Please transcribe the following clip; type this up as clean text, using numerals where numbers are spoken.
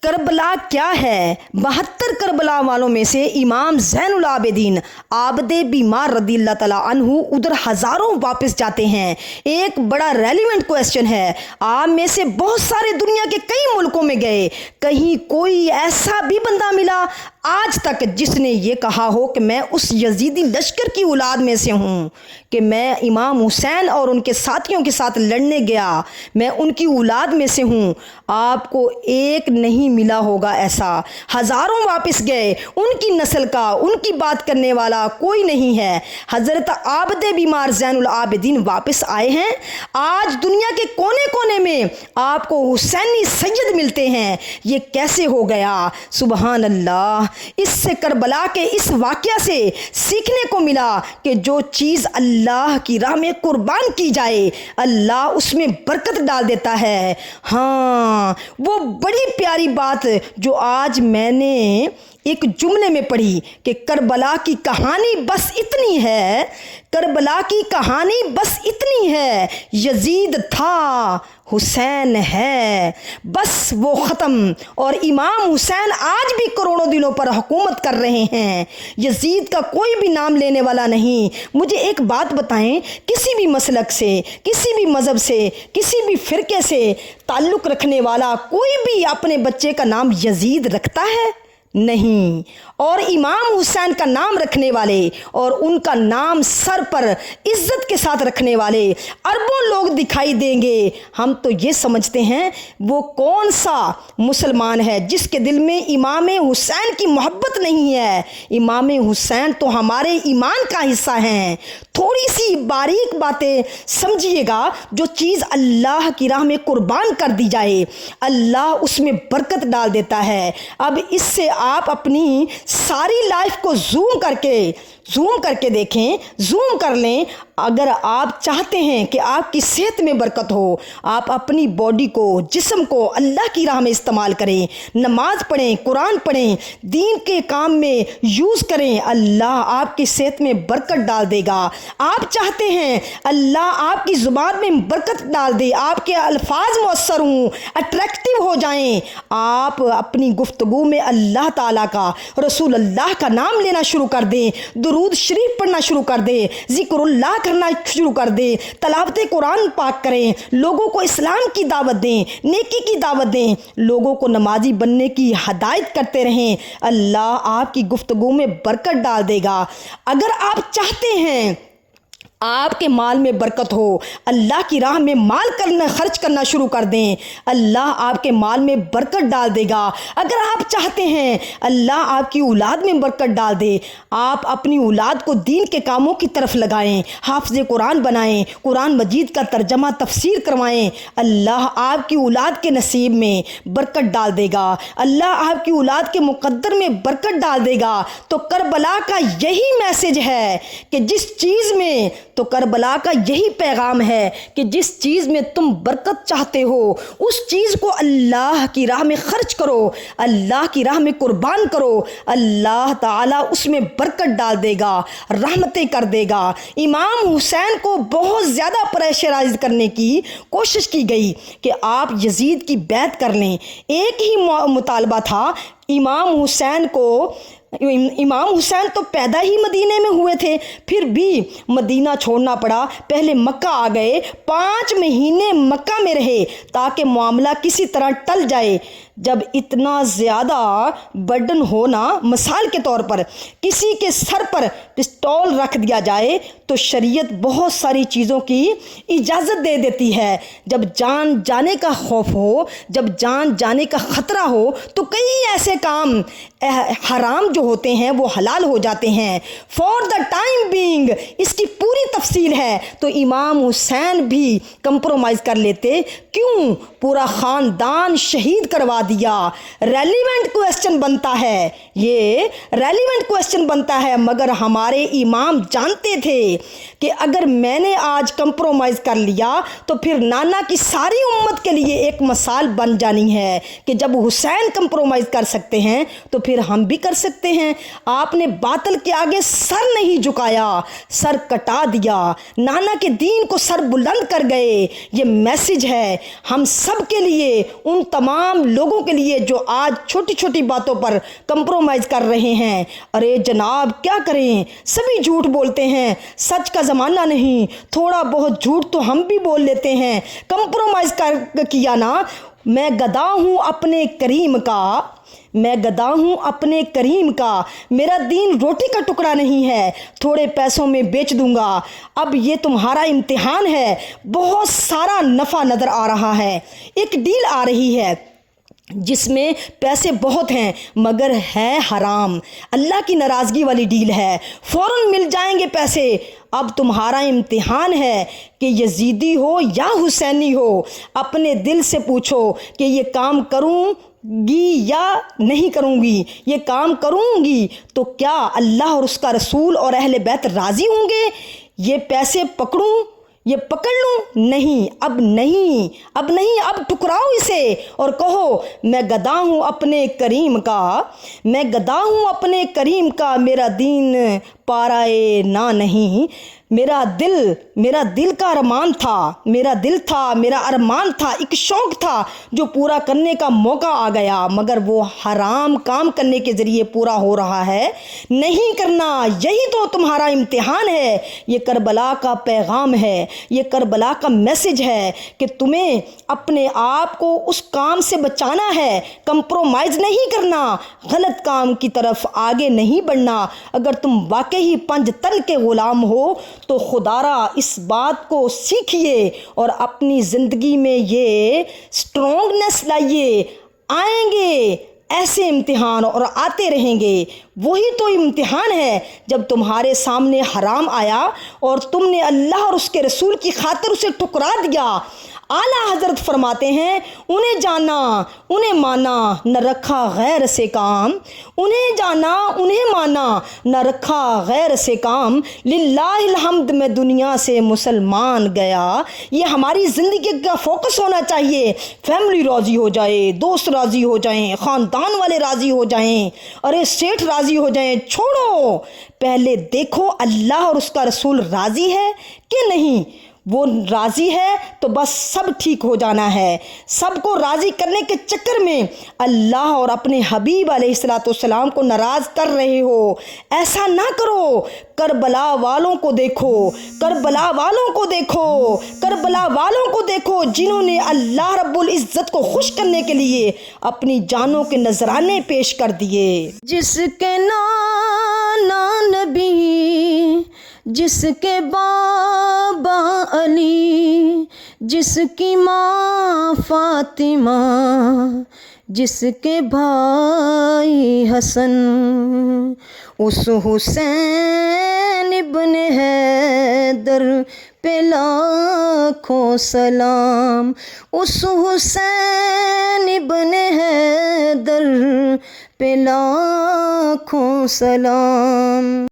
کربلا کیا ہے؟ 72 کربلا والوں میں سے امام زین العابدین عابد بیمار رضی اللہ تعالیٰ عنہ ادھر ہزاروں واپس جاتے ہیں۔ ایک بڑا ریلیونٹ کویسچن ہے۔ آپ میں سے بہت سارے دنیا کے کئی ملکوں میں گئے، کہیں کوئی ایسا بھی بندہ ملا آج تک جس نے یہ کہا ہو کہ میں اس یزیدی لشکر کی اولاد میں سے ہوں، کہ میں امام حسین اور ان کے ساتھیوں کے ساتھ لڑنے گیا، میں ان کی اولاد میں سے ہوں؟ آپ کو ایک نہیں ملا ہوگا ایسا۔ ہزاروں واپس گئے، ان کی نسل کا، ان کی بات کرنے والا کوئی نہیں ہے۔ حضرت عابد بیمار زین العابدین واپس آئے ہیں۔ آج دنیا کے کونے کونے میں آپ کو حسینی سید ملتے ہیں۔ یہ کیسے ہو گیا؟ سبحان اللہ۔ اس سے کربلا کے اس واقعہ سے سیکھنے کو ملا کہ جو چیز اللہ کی راہ میں قربان کی جائے اللہ اس میں برکت ڈال دیتا ہے۔ ہاں، وہ بڑی پیاری بات جو آج میں نے ایک جملے میں پڑھی کہ کربلا کی کہانی بس اتنی ہے، کربلا کی کہانی بس اتنی ہے، یزید تھا، حسین ہے، بس وہ ختم۔ اور امام حسین آج بھی کروڑوں دلوں پر حکومت کر رہے ہیں۔ یزید کا کوئی بھی نام لینے والا نہیں۔ مجھے ایک بات بتائیں، کسی بھی مسلک سے، کسی بھی مذہب سے، کسی بھی فرقے سے تعلق رکھنے والا کوئی بھی اپنے بچے کا نام یزید رکھتا ہے؟ نہیں۔ اور امام حسین کا نام رکھنے والے اور ان کا نام سر پر عزت کے ساتھ رکھنے والے اربوں لوگ دکھائی دیں گے۔ ہم تو یہ سمجھتے ہیں وہ کون سا مسلمان ہے جس کے دل میں امام حسین کی محبت نہیں ہے؟ امام حسین تو ہمارے ایمان کا حصہ ہیں۔ تھوڑی سی باریک باتیں سمجھیے گا، جو چیز اللہ کی راہ میں قربان کر دی جائے اللہ اس میں برکت ڈال دیتا ہے۔ اب اس سے آپ اپنی ساری لائف کو زوم کر کے دیکھیں، زوم کر لیں۔ اگر آپ چاہتے ہیں کہ آپ کی صحت میں برکت ہو، آپ اپنی باڈی کو، جسم کو اللہ کی راہ میں استعمال کریں، نماز پڑھیں، قرآن پڑھیں، دین کے کام میں یوز کریں، اللہ آپ کی صحت میں برکت ڈال دے گا۔ آپ چاہتے ہیں اللہ آپ کی زبان میں برکت ڈال دے، آپ کے الفاظ مؤثر ہوں، اٹریکٹیو ہو جائیں، آپ اپنی گفتگو میں اللہ تعالیٰ کا، رسول اللہ کا نام لینا شروع کر دیں، درود شریف پڑھنا شروع کر دیں، ذکر اللہ کرنا شروع کر دیں، تلاوت قرآن پاک کریں، لوگوں کو اسلام کی دعوت دیں، نیکی کی دعوت دیں، لوگوں کو نمازی بننے کی ہدایت کرتے رہیں، اللہ آپ کی گفتگو میں برکت ڈال دے گا۔ اگر آپ چاہتے ہیں آپ کے مال میں برکت ہو، اللہ کی راہ میں مال خرچ کرنا شروع کر دیں، اللہ آپ کے مال میں برکت ڈال دے گا۔ اگر آپ چاہتے ہیں اللہ آپ کی اولاد میں برکت ڈال دے، آپ اپنی اولاد کو دین کے کاموں کی طرف لگائیں، حافظ قرآن بنائیں، قرآن مجید کا ترجمہ تفسیر کروائیں، اللہ آپ کی اولاد کے نصیب میں برکت ڈال دے گا، اللہ آپ کی اولاد کے مقدر میں برکت ڈال دے گا۔ تو کربلا کا یہی میسج ہے کہ جس چیز میں تو کربلا کا یہی پیغام ہے کہ جس چیز میں تم برکت چاہتے ہو اس چیز کو اللہ کی راہ میں خرچ کرو، اللہ کی راہ میں قربان کرو، اللہ تعالیٰ اس میں برکت ڈال دے گا، رحمتیں کر دے گا۔ امام حسین کو بہت زیادہ پریشرائز کرنے کی کوشش کی گئی کہ آپ یزید کی بیعت کر لیں۔ ایک ہی مطالبہ تھا امام حسین تو پیدا ہی مدینے میں ہوئے تھے، پھر بھی مدینہ چھوڑنا پڑا، پہلے مکہ آ گئے، 5 مہینے مکہ میں رہے تاکہ معاملہ کسی طرح ٹل جائے۔ جب اتنا زیادہ برڈن ہونا، مثال کے طور پر کسی کے سر پر پسٹول رکھ دیا جائے تو شریعت بہت ساری چیزوں کی اجازت دے دیتی ہے۔ جب جان جانے کا خوف ہو، جب جان جانے کا خطرہ ہو تو کئی ایسے کام حرام جو ہوتے ہیں وہ حلال ہو جاتے ہیں۔ فار دا ٹائم بینگ اس کی پوری تفصیل ہے، تو امام حسین بھی کمپرومائز کر لیتے، کیوں؟ پورا خاندان شہید کروا دیا۔ ریلیونٹ کویسچن بنتا ہے، یہ ریلیونٹ کویسچن بنتا ہے، مگر ہمارے امام جانتے تھے کہ اگر میں نے آج کمپرومائز کر لیا تو پھر نانا کی ساری امت کے لیے ایک مثال بن جانی ہے کہ جب حسین کمپرومائز کر سکتے ہیں تو پھر ہم بھی کر سکتے ہیں۔ آپ نے باطل کے آگے سر نہیں جھکایا، سر کٹا دیا، نانا کے دین کو سر بلند کر گئے۔ یہ میسج ہے ہم سب کے لیے، ان تمام لوگوں لوگوں کے لیے جو آج چھوٹی چھوٹی باتوں پر کمپرومائز کر رہے ہیں۔ ارے جناب کیا کریں، سبھی جھوٹ بولتے ہیں، سچ کا زمانہ نہیں، تھوڑا بہت جھوٹ تو ہم بھی بول لیتے ہیں، کمپرومائز کیا نا۔ میں گدا ہوں اپنے کریم کا، میں گدا ہوں اپنے کریم کا، میرا دین روٹی کا ٹکڑا نہیں ہے، تھوڑے پیسوں میں بیچ دوں گا۔ اب یہ تمہارا امتحان ہے، بہت سارا نفع نظر آ رہا ہے، ایک ڈیل آ رہی ہے جس میں پیسے بہت ہیں مگر ہے حرام، اللہ کی ناراضگی والی ڈیل ہے، فوراً مل جائیں گے پیسے۔ اب تمہارا امتحان ہے کہ یزیدی ہو یا حسینی ہو، اپنے دل سے پوچھو کہ یہ کام کروں گی یا نہیں کروں گی، یہ کام کروں گی تو کیا اللہ اور اس کا رسول اور اہل بیت راضی ہوں گے؟ یہ پیسے پکڑوں، یہ پکڑ لوں؟ نہیں، اب نہیں، اب نہیں، اب ٹکراؤ اسے اور کہو میں گدا ہوں اپنے کریم کا، میں گدا ہوں اپنے کریم کا، میرا دین پارائے نہ نہیں، میرا دل کا ارمان تھا، میرا دل تھا، میرا ارمان تھا، ایک شوق تھا جو پورا کرنے کا موقع آ گیا مگر وہ حرام کام کرنے کے ذریعے پورا ہو رہا ہے، نہیں کرنا۔ یہی تو تمہارا امتحان ہے، یہ کربلا کا پیغام ہے، یہ کربلا کا میسج ہے کہ تمہیں اپنے آپ کو اس کام سے بچانا ہے، کمپرومائز نہیں کرنا، غلط کام کی طرف آگے نہیں بڑھنا۔ اگر تم واقعی پنج تن کے غلام ہو تو خدا را اس بات کو سیکھیے اور اپنی زندگی میں یہ سٹرونگنس لائیے۔ آئیں گے ایسے امتحان اور آتے رہیں گے، وہی تو امتحان ہے جب تمہارے سامنے حرام آیا اور تم نے اللہ اور اس کے رسول کی خاطر اسے ٹکرا دیا۔ اعلیٰ حضرت فرماتے ہیں انہیں جانا انہیں مانا نہ رکھا غیر سے کام، انہیں جانا انہیں مانا نہ رکھا غیر سے کام، للہ الحمد میں دنیا سے مسلمان گیا۔ یہ ہماری زندگی کا فوکس ہونا چاہیے، فیملی راضی ہو جائے، دوست راضی ہو جائیں، خاندان والے راضی ہو جائیں، ارے سیٹھ راضی ہو جائیں، چھوڑو، پہلے دیکھو اللہ اور اس کا رسول راضی ہے کہ نہیں۔ وہ راضی ہے تو بس سب ٹھیک ہو جانا ہے۔ سب کو راضی کرنے کے چکر میں اللہ اور اپنے حبیب علیہ السلام کو ناراض کر رہے ہو، ایسا نہ کرو۔ کربلا والوں کو دیکھو، کربلا والوں کو دیکھو، کربلا والوں کو دیکھو جنہوں نے اللہ رب العزت کو خوش کرنے کے لیے اپنی جانوں کے نذرانے پیش کر دیے۔ جس کے نانا نبی، جس کے بابا علی، جس کی ماں فاطمہ، جس کے بھائی حسن، اس حسین ابن حیدر پہ لاکھوں سلام، اس حسین ابن حیدر پہ لاکھوں سلام۔